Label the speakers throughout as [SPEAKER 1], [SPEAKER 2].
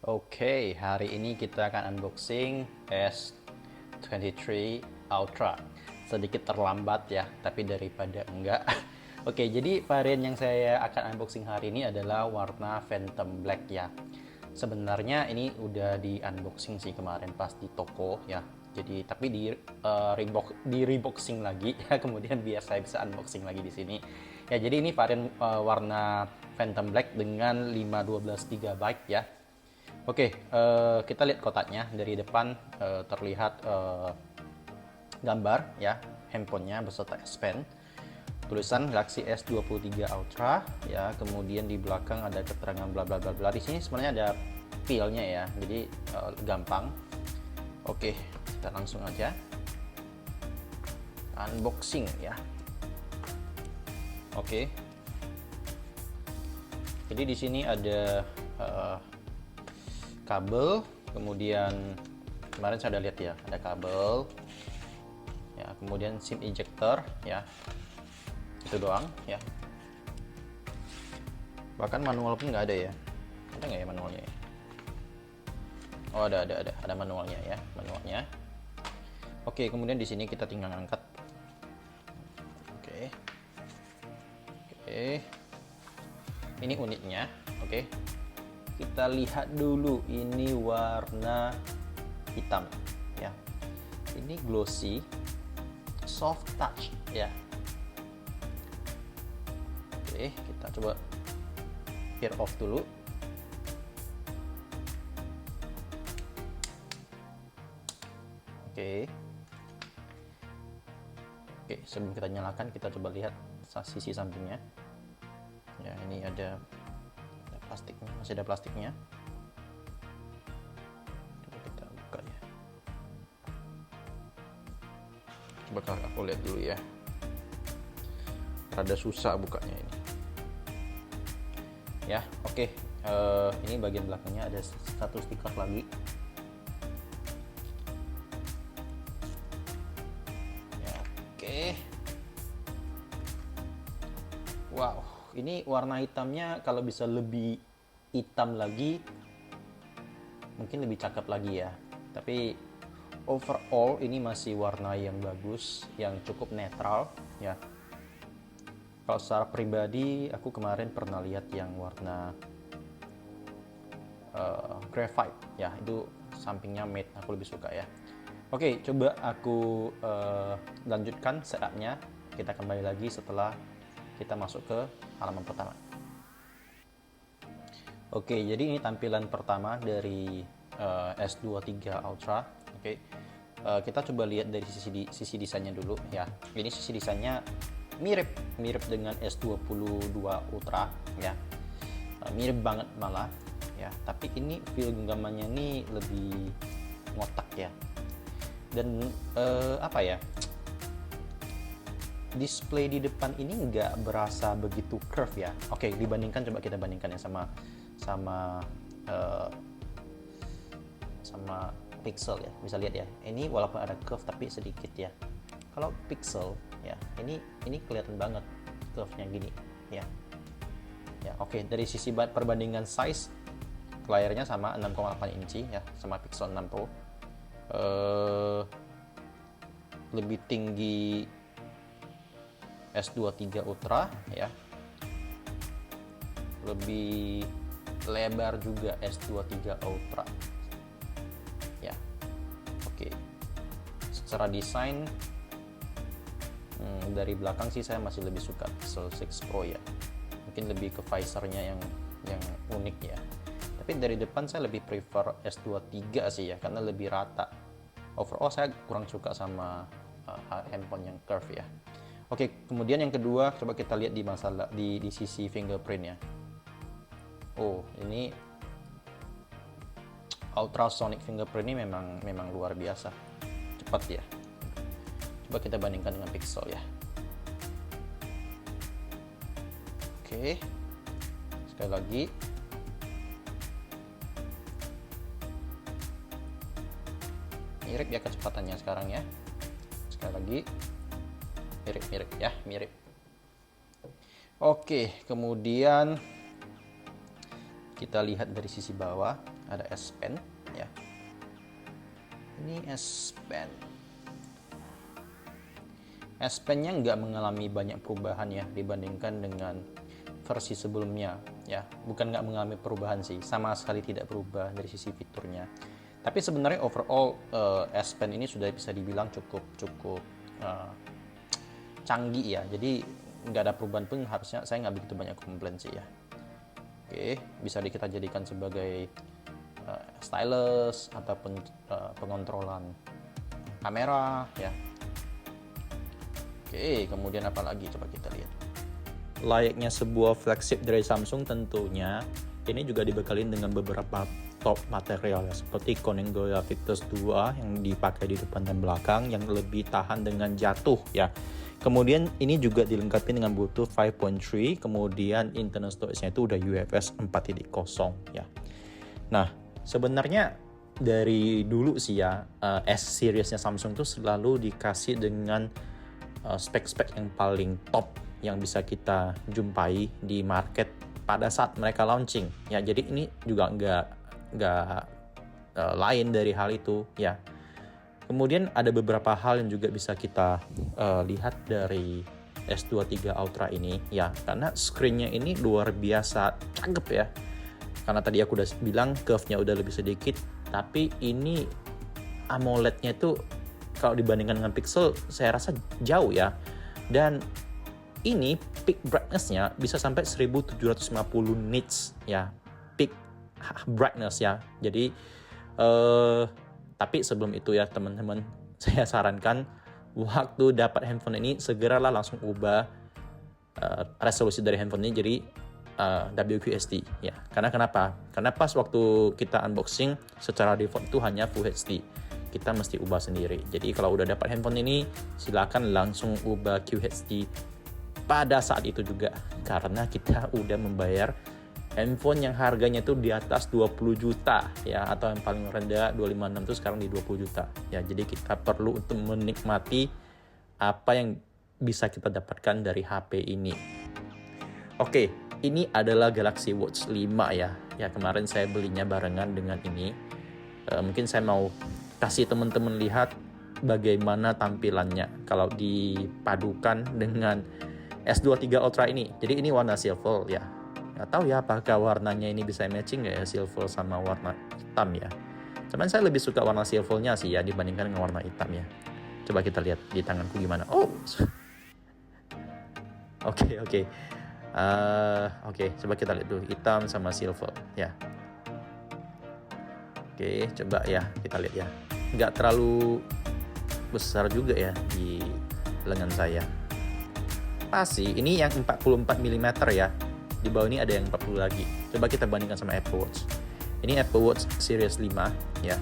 [SPEAKER 1] Oke, hari ini kita akan unboxing S23 Ultra. Sedikit terlambat ya, tapi daripada enggak. Oke, jadi varian yang saya akan unboxing hari ini adalah warna Phantom Black ya. Sebenarnya ini udah di unboxing sih kemarin pas di toko ya. Jadi tapi di reboxing lagi ya, kemudian biar saya bisa unboxing lagi di sini. Ya, jadi ini varian warna Phantom Black dengan 512 GB ya. Oke, kita lihat kotaknya dari depan. Terlihat gambar ya handphonenya beserta S Pen, tulisan Galaxy S23 Ultra ya, kemudian di belakang ada keterangan bla bla bla bla. Di sini sebenarnya ada pilnya ya, jadi gampang. Oke, kita langsung aja unboxing ya. Oke, jadi di sini ada kabel, kemudian kemarin saya udah lihat ya, ada kabel ya, kemudian SIM ejector ya, itu doang ya. Bahkan manual pun nggak ada ya, ada nggak ya manualnya ya? Oh, ada manualnya ya, manualnya. Oke, kemudian di sini kita tinggal angkat. Oke, oke, ini unitnya. Oke, kita lihat dulu, ini warna hitam ya, ini glossy soft touch ya. Oke, kita coba tear off dulu. Oke, sebelum kita nyalakan kita coba lihat sisi sampingnya ya. Ini ada plastiknya, masih ada plastiknya. Coba kita buka ya, coba aku lihat dulu ya, rada susah bukanya ini ya. Oke, ini bagian belakangnya ada satu stiker lagi ya. Oke, wow, ini warna hitamnya kalau bisa lebih hitam lagi mungkin lebih cakep lagi ya, tapi overall ini masih warna yang bagus, yang cukup netral ya. Kalau secara pribadi aku kemarin pernah lihat yang warna graphite ya, itu sampingnya matte, aku lebih suka ya. Oke, coba aku lanjutkan setupnya. Kita kembali lagi setelah kita masuk ke halaman pertama. Oke, jadi ini tampilan pertama dari S23 Ultra. Oke, kita coba lihat dari sisi desainnya dulu ya. Ini sisi desainnya mirip dengan S22 Ultra ya, mirip banget malah ya. Tapi ini feel genggamannya ini lebih ngotak ya, dan apa ya, display di depan ini nggak berasa begitu curve ya. Oke, dibandingkan, coba kita bandingkan ya sama Pixel ya. Bisa lihat ya, ini walaupun ada curve tapi sedikit ya. Kalau Pixel ya, ini kelihatan banget curve-nya gini ya. Ya, oke, dari sisi perbandingan size, layarnya sama 6,8 inci ya, sama Pixel 6 Pro. Lebih tinggi S23 Ultra ya, lebih lebar juga S23 Ultra ya. Oke, secara desain dari belakang sih saya masih lebih suka Pixel 6 Pro ya, mungkin lebih ke visornya yang unik ya. Tapi dari depan saya lebih prefer S23 sih ya, karena lebih rata. Overall saya kurang suka sama handphone yang curve ya. Oke, kemudian yang kedua, coba kita lihat di sisi fingerprint ya. Oh, ini ultrasonic fingerprint ini memang luar biasa cepat ya. Coba kita bandingkan dengan Pixel ya. Oke, sekali lagi. Mirip ya kecepatannya sekarang ya. Sekali lagi, mirip ya, mirip. Oke, kemudian Kita lihat dari sisi bawah ada S Pen ya. Ini S Pen. S Pen-nya nggak mengalami banyak perubahan ya dibandingkan dengan versi sebelumnya ya. Bukan nggak mengalami perubahan sih, sama sekali tidak berubah dari sisi fiturnya. Tapi sebenarnya overall S Pen ini sudah bisa dibilang cukup canggih ya. Jadi nggak ada perubahan pun harusnya saya nggak begitu banyak komplain sih ya. Oke, bisa kita jadikan sebagai stylus ataupun pengontrolan kamera ya. Oke, kemudian apa lagi coba kita lihat. Layaknya sebuah flagship dari Samsung tentunya ini juga dibekalin dengan beberapa top material ya, seperti Corning Gorilla Victus 2 yang dipakai di depan dan belakang yang lebih tahan dengan jatuh ya. Kemudian ini juga dilengkapi dengan Bluetooth 5.3, kemudian internal storage-nya itu udah UFS 4.0 ya. Nah, sebenarnya dari dulu sih ya, S series-nya Samsung tuh selalu dikasih dengan spek-spek yang paling top yang bisa kita jumpai di market pada saat mereka launching. Ya, jadi ini juga nggak lain dari hal itu ya. Kemudian ada beberapa hal yang juga bisa kita lihat dari S23 Ultra ini ya, karena screen-nya ini luar biasa cakep ya. Karena tadi aku udah bilang curve-nya udah lebih sedikit, tapi ini AMOLED-nya itu kalau dibandingkan dengan Pixel saya rasa jauh ya. Dan ini peak brightness-nya bisa sampai 1750 nits ya, peak brightness ya. Jadi tapi sebelum itu ya teman-teman, saya sarankan waktu dapat handphone ini segeralah langsung ubah resolusi dari handphone ini jadi WQHD ya. Karena kenapa? Karena pas waktu kita unboxing secara default itu hanya Full HD. Kita mesti ubah sendiri. Jadi kalau udah dapat handphone ini silakan langsung ubah QHD pada saat itu juga, karena kita udah membayar handphone yang harganya itu di atas 20 juta ya, atau yang paling rendah 256 itu sekarang di 20 juta ya. Jadi kita perlu untuk menikmati apa yang bisa kita dapatkan dari HP ini. Oke, ini adalah Galaxy Watch 5 ya. Ya, kemarin saya belinya barengan dengan ini. Mungkin saya mau kasih teman-teman lihat bagaimana tampilannya kalau dipadukan dengan S23 Ultra ini. Jadi ini warna silver ya. Nggak tahu ya apakah warnanya ini bisa matching nggak ya, silver sama warna hitam ya. Cuman saya lebih suka warna silvernya sih ya dibandingkan dengan warna hitam ya. Coba kita lihat di tanganku gimana. Oh, oke. Oke, coba kita lihat dulu hitam sama silver ya. Oke, coba ya kita lihat ya. Nggak terlalu besar juga ya di lengan saya. Pas sih, ini yang 44 mm ya. Di bawah ini ada yang 40 lagi. Coba kita bandingkan sama Apple Watch. Ini Apple Watch Series 5 ya.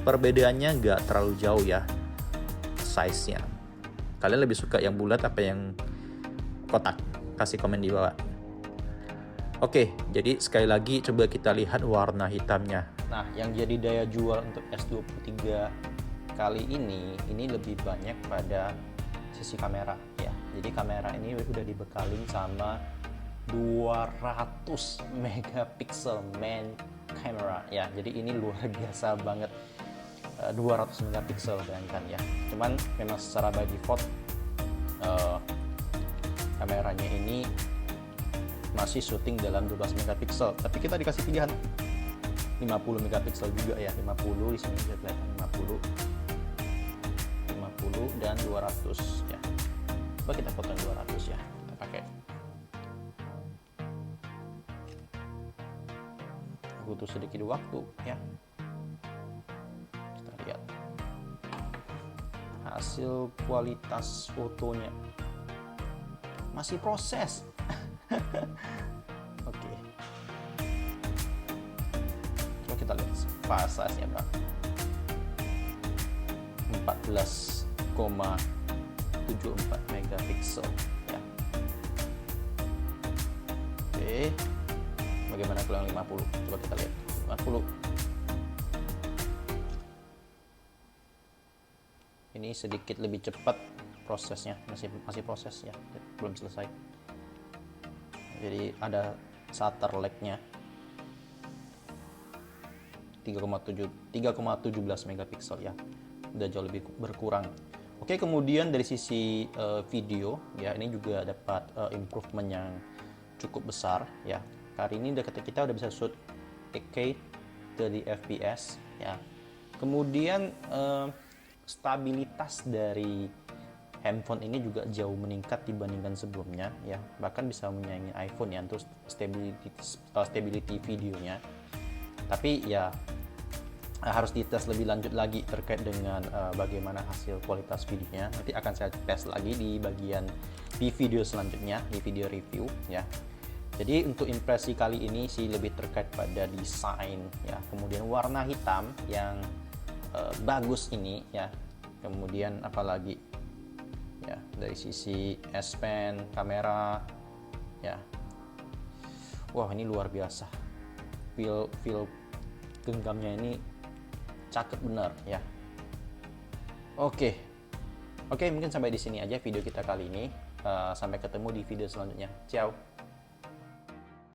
[SPEAKER 1] Perbedaannya nggak terlalu jauh ya size-nya. Kalian lebih suka yang bulat apa yang kotak? Kasih komen di bawah. Oke, jadi sekali lagi coba kita lihat warna hitamnya. Nah, yang jadi daya jual untuk S23 kali ini lebih banyak pada sisi kamera ya. Jadi kamera ini udah dibekalin sama 200 megapiksel main camera ya. Jadi ini luar biasa banget, 200 megapiksel bayangkan ya. Cuman memang secara by default kameranya ini masih syuting dalam 12 megapiksel, tapi kita dikasih pilihan 50 megapiksel juga ya. 50 di sini bisa kelihatan 50 dan 200 ya. Coba kita foto 200 ya, kita pakai. Butuh sedikit waktu ya. Kita lihat hasil kualitas fotonya, masih proses. Oke. Coba kita lihat file size-nya berapa. 14,74 megapiksel ya. Oke. Bagaimana kalau yang 50? Coba kita lihat. 50. Ini sedikit lebih cepat prosesnya, masih proses ya, belum selesai. Jadi ada shutter lag-nya 3,17 megapiksel ya, udah jauh lebih berkurang. Oke, kemudian dari sisi video ya, ini juga dapat improvement yang cukup besar ya. Hari ini kita udah bisa shoot 8K 30 fps ya. Kemudian stabilitas dari handphone ini juga jauh meningkat dibandingkan sebelumnya ya, bahkan bisa menyaingi iPhone ya untuk stability videonya. Tapi ya harus dites lebih lanjut lagi terkait dengan bagaimana hasil kualitas videonya. Nanti akan saya tes lagi di video selanjutnya, di video review ya. Jadi untuk impresi kali ini sih lebih terkait pada desain ya, kemudian warna hitam yang bagus ini ya, kemudian apalagi ya dari sisi S Pen, kamera ya, wah ini luar biasa, feel genggamnya ini cakep bener ya. Oke, mungkin sampai di sini aja video kita kali ini. Sampai ketemu di video selanjutnya. Ciao.